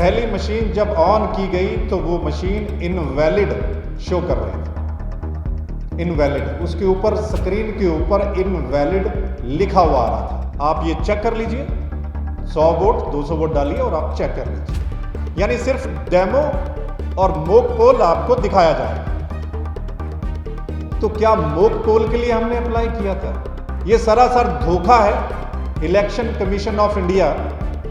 पहली मशीन जब ऑन की गई तो वो मशीन इनवैलिड शो कर रही थी, इनवैलिड, उसके ऊपर स्क्रीन के ऊपर इनवैलिड लिखा हुआ आ रहा था। आप ये चेक कर लीजिए, 100 वोट 200 वोट डालिए और आप चेक कर लीजिए। यानी सिर्फ डेमो और मॉक पोल आपको दिखाया जाएगा। तो क्या मॉक पोल के लिए हमने अप्लाई किया था? यह सरासर धोखा है। इलेक्शन कमीशन ऑफ इंडिया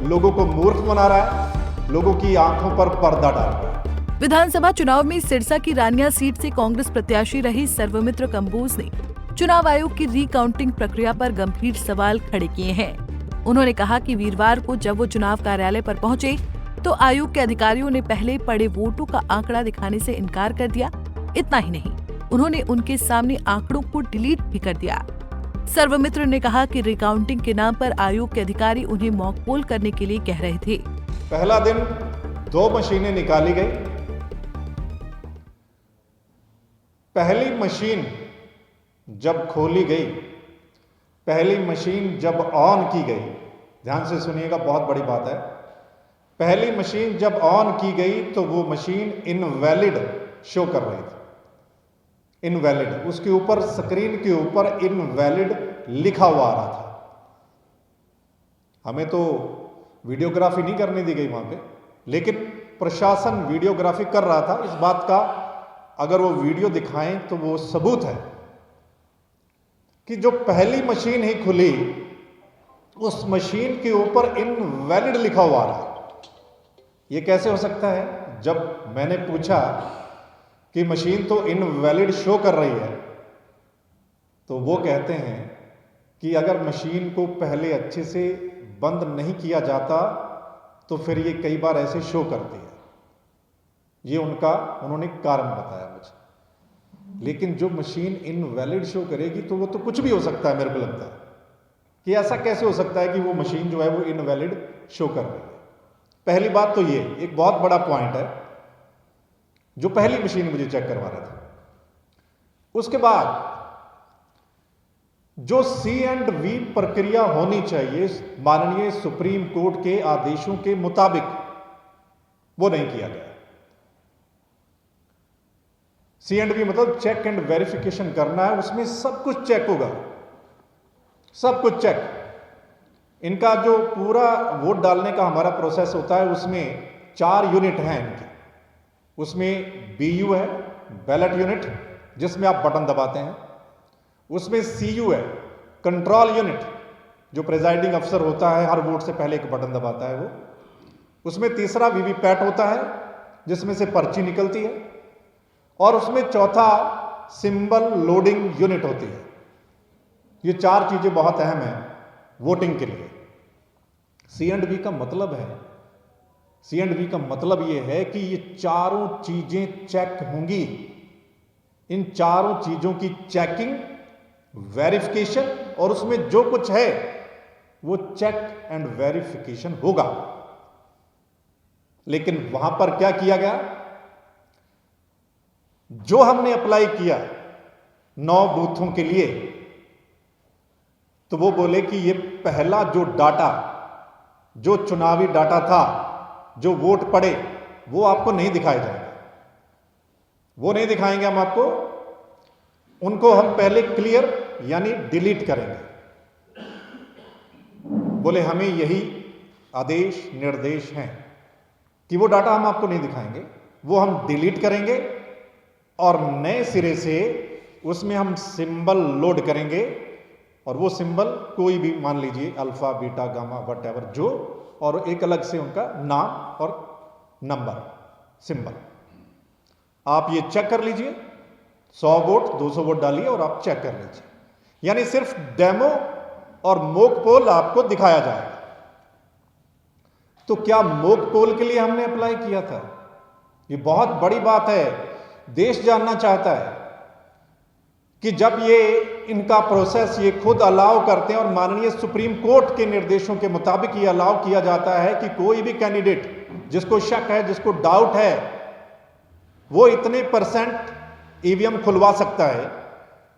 लोगों को मूर्ख बना रहा है, लोगों की आंखों पर पर्दा डाल रहा है। विधानसभा चुनाव में सिरसा की रानिया सीट से कांग्रेस प्रत्याशी रही सर्वमित्र कंबोज ने चुनाव आयोग की रिकाउंटिंग प्रक्रिया पर गंभीर सवाल खड़े किए हैं। उन्होंने कहा कि वीरवार को जब वो चुनाव कार्यालय पर पहुंचे तो आयोग के अधिकारियों ने पहले पड़े वोटों का आंकड़ा दिखाने से इनकार कर दिया। इतना ही नहीं, उन्होंने उनके सामने आंकड़ों को डिलीट भी कर दिया। सर्वमित्र ने कहा कि रिकाउंटिंग के नाम पर आयोग के अधिकारी उन्हें मॉक पोल करने के लिए कह रहे थे। पहला दिन 2 मशीनें निकाली गई। पहली मशीन जब खोली गई, पहली मशीन जब ऑन की गई, ध्यान से सुनिएगा, बहुत बड़ी बात है। पहली मशीन जब ऑन की गई तो वो मशीन इनवैलिड शो कर रही थी, इनवैलिड, उसके ऊपर स्क्रीन के ऊपर इनवैलिड लिखा हुआ आ रहा था। हमें तो वीडियोग्राफी नहीं करने दी गई वहां पे, लेकिन प्रशासन वीडियोग्राफी कर रहा था। इस बात का अगर वो वीडियो दिखाएं तो वो सबूत है कि जो पहली मशीन ही खुली उस मशीन के ऊपर इनवैलिड लिखा हुआ रहा। ये कैसे हो सकता है? जब मैंने पूछा कि मशीन तो इनवैलिड शो कर रही है, तो वो कहते हैं कि अगर मशीन को पहले अच्छे से बंद नहीं किया जाता तो फिर ये कई बार ऐसे शो करती है। ये उन्होंने कारण बताया मुझे। लेकिन जो मशीन इनवैलिड शो करेगी तो वो तो कुछ भी हो सकता है। मेरे को लगता है कि ऐसा कैसे हो सकता है कि वो मशीन जो है वो इनवैलिड शो कर रही है। पहली बात तो ये एक बहुत बड़ा पॉइंट है जो पहली मशीन मुझे चेक करवा रहा था। उसके बाद जो C&V प्रक्रिया होनी चाहिए माननीय सुप्रीम कोर्ट के आदेशों के मुताबिक, वो नहीं किया गया। C&V मतलब चेक एंड वेरिफिकेशन करना है, उसमें सब कुछ चेक होगा, सब कुछ चेक। इनका जो पूरा वोट डालने का हमारा प्रोसेस होता है उसमें 4 यूनिट हैं इनके। उसमें BU है, बैलेट यूनिट, जिसमें आप बटन दबाते हैं। उसमें CU है, कंट्रोल यूनिट, जो प्रिजाइडिंग अफसर होता है हर वोट से पहले एक बटन दबाता है वो। उसमें तीसरा VVPAT होता है जिसमें से पर्ची निकलती है। और उसमें चौथा सिंबल लोडिंग यूनिट होती है। ये 4 चीजें बहुत अहम हैं वोटिंग के लिए। C&V का मतलब है, C&V का मतलब ये है कि ये चारों चीजें चेक होंगी। इन चारों चीजों की चेकिंग, वेरिफिकेशन और उसमें जो कुछ है वो चेक एंड वेरिफिकेशन होगा। लेकिन वहां पर क्या किया गया? जो हमने अप्लाई किया 9 बूथों के लिए, तो वो बोले कि ये पहला जो डाटा, जो चुनावी डाटा था, जो वोट पड़े, वो आपको नहीं दिखाए जाएंगे। वो नहीं दिखाएंगे हम आपको, उनको हम पहले क्लियर यानी डिलीट करेंगे। बोले हमें यही आदेश निर्देश हैं कि वो डाटा हम आपको नहीं दिखाएंगे, वो हम डिलीट करेंगे और नए सिरे से उसमें हम सिंबल लोड करेंगे। और वो सिंबल कोई भी, मान लीजिए अल्फा, बीटा, गामा, व्हाटएवर, जो, और एक अलग से उनका नाम और नंबर, सिंबल। आप ये चेक कर लीजिए, 100 वोट 200 वोट डालिए और आप चेक कर लीजिए। यानी सिर्फ डेमो और मॉक पोल आपको दिखाया जाएगा। तो क्या मॉक पोल के लिए हमने अप्लाई किया था? ये बहुत बड़ी बात है। देश जानना चाहता है कि जब ये इनका प्रोसेस ये खुद अलाउ करते हैं और माननीय सुप्रीम कोर्ट के निर्देशों के मुताबिक ये अलाउ किया जाता है कि कोई भी कैंडिडेट जिसको शक है, जिसको डाउट है, वो इतने % EVM खुलवा सकता है,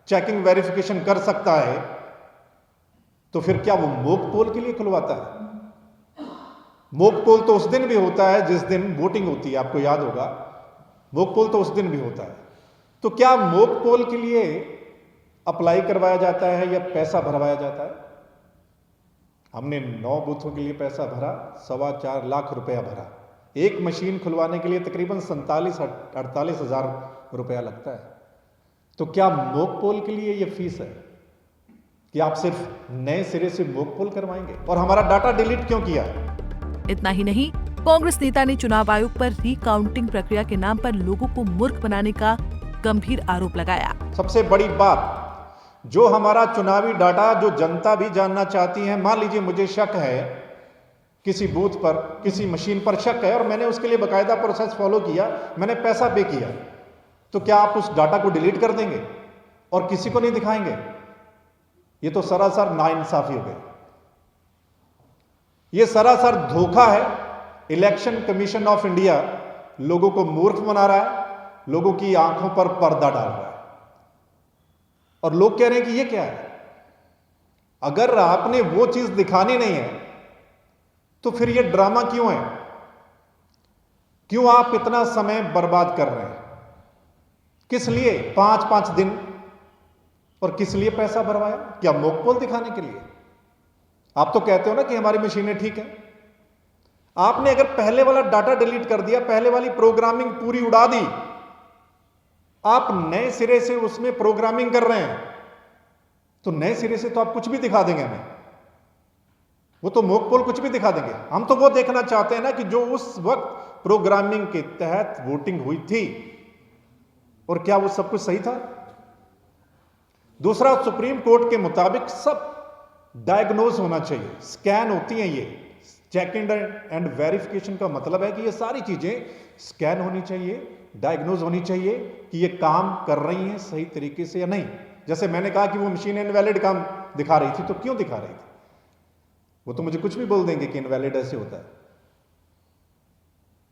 चेकिंग वेरिफिकेशन कर सकता है, तो फिर क्या वो मॉक पोल के लिए खुलवाता है? मॉक पोल तो उस दिन भी होता है जिस दिन वोटिंग होती है, आपको याद होगा, मॉक पोल तो उस दिन भी होता है। तो क्या मॉक पोल के लिए अप्लाई करवाया जाता है या पैसा भरवाया जाता है? हमने 9 बूथों के लिए पैसा भरा, 4.25 लाख रुपया भरा। एक मशीन खुलवाने के लिए तकरीबन 47-48 हज़ार रुपया लगता है। तो क्या मॉक पोल के लिए यह फीस है कि आप सिर्फ नए सिरे से मॉक पोल करवाएंगे? और हमारा डाटा डिलीट क्यों किया? इतना ही नहीं, कांग्रेस नेता ने चुनाव आयोग पर रिकाउंटिंग प्रक्रिया के नाम पर लोगों को मूर्ख बनाने का गंभीर आरोप लगाया। सबसे बड़ी बात, जो हमारा चुनावी डाटा जो जनता भी जानना चाहती है, मान लीजिए मुझे शक है किसी बूथ पर, किसी मशीन पर शक है और मैंने उसके लिए बाकायदा प्रोसेस फॉलो किया, मैंने पैसा पे किया, तो क्या आप उस डाटा को डिलीट कर देंगे और किसी को नहीं दिखाएंगे? ये तो सरासर नाइंसाफी हो गई, ये सरासर धोखा है। इलेक्शन कमीशन ऑफ इंडिया लोगों को मूर्ख बना रहा है, लोगों की आंखों पर पर्दा डाल रहा है और लोग कह रहे हैं कि ये क्या है। अगर आपने वो चीज दिखानी नहीं है तो फिर ये ड्रामा क्यों है? क्यों आप इतना समय बर्बाद कर रहे हैं? किस लिए 5-5 दिन और किस लिए पैसा भरवाया? क्या मॉक पोल दिखाने के लिए? आप तो कहते हो ना कि हमारी मशीनें ठीक है। आपने अगर पहले वाला डाटा डिलीट कर दिया, पहले वाली प्रोग्रामिंग पूरी उड़ा दी, आप नए सिरे से उसमें प्रोग्रामिंग कर रहे हैं, तो नए सिरे से तो आप कुछ भी दिखा देंगे हमें। वो तो मॉक पोल कुछ भी दिखा देंगे। हम तो वो देखना चाहते हैं ना कि जो उस वक्त प्रोग्रामिंग के तहत वोटिंग हुई थी और क्या वो सब कुछ सही था। दूसरा, सुप्रीम कोर्ट के मुताबिक सब डायग्नोज होना चाहिए, स्कैन होती हैं ये। चेक एंड वेरिफिकेशन का मतलब है कि ये सारी चीजें स्कैन होनी चाहिए, डायग्नोज होनी चाहिए कि ये काम कर रही हैं सही तरीके से या नहीं। जैसे मैंने कहा कि वो मशीन इनवैलिड काम दिखा रही थी, तो क्यों दिखा रही थी? वो तो मुझे कुछ भी बोल देंगे कि इनवैलिड ऐसे होता है।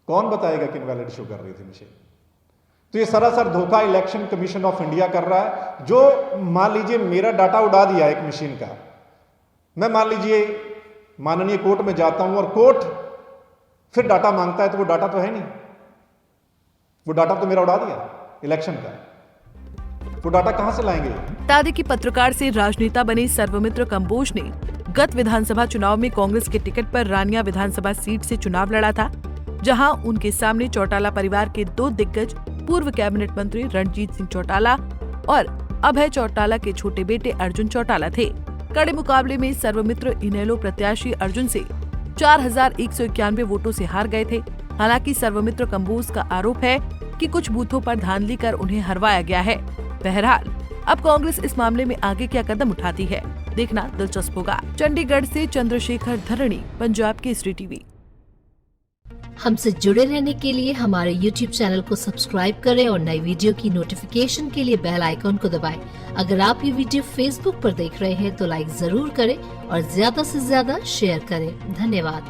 कौन बताएगा कि इनवैलिड शो कर रही थी मशीन? तो ये सरासर धोखा इलेक्शन कमीशन ऑफ इंडिया कर रहा है। जो मान लीजिए मेरा डाटा उड़ा दिया एक मशीन का, मैं मान लीजिए माननीय कोर्ट में जाता हूं और कोर्ट फिर डाटा मांगता है, तो वो डाटा तो है नहीं, वो डाटा तो मेरा उड़ा दिया इलेक्शन का, वो डाटा कहां से लाएंगे? तादी की पत्रकार से राजनेता बने सर्वमित्र कंबोज ने गत विधानसभा चुनाव में कांग्रेस के टिकट पर रानिया विधानसभा सीट से चुनाव लड़ा था, जहां उनके सामने चौटाला परिवार के 2 दिग्गज पूर्व कैबिनेट मंत्री रणजीत सिंह चौटाला और अभय चौटाला के छोटे बेटे अर्जुन चौटाला थे। कड़े मुकाबले में सर्वमित्र इनेलो प्रत्याशी अर्जुन से 4191 वोटों से हार गए थे। हालांकि सर्वमित्र कंबोज का आरोप है कि कुछ बूथों पर धांधली कर उन्हें हरवाया गया है। बहरहाल, अब कांग्रेस इस मामले में आगे क्या कदम उठाती है, देखना दिलचस्प होगा। चंडीगढ़ से चंद्रशेखर धरणी, पंजाब केसरी टीवी। हमसे जुड़े रहने के लिए हमारे YouTube चैनल को सब्सक्राइब करें और नई वीडियो की नोटिफिकेशन के लिए बेल आइकॉन को दबाएं। अगर आप ये वीडियो Facebook पर देख रहे हैं तो लाइक जरूर करें और ज्यादा से ज्यादा शेयर करें। धन्यवाद।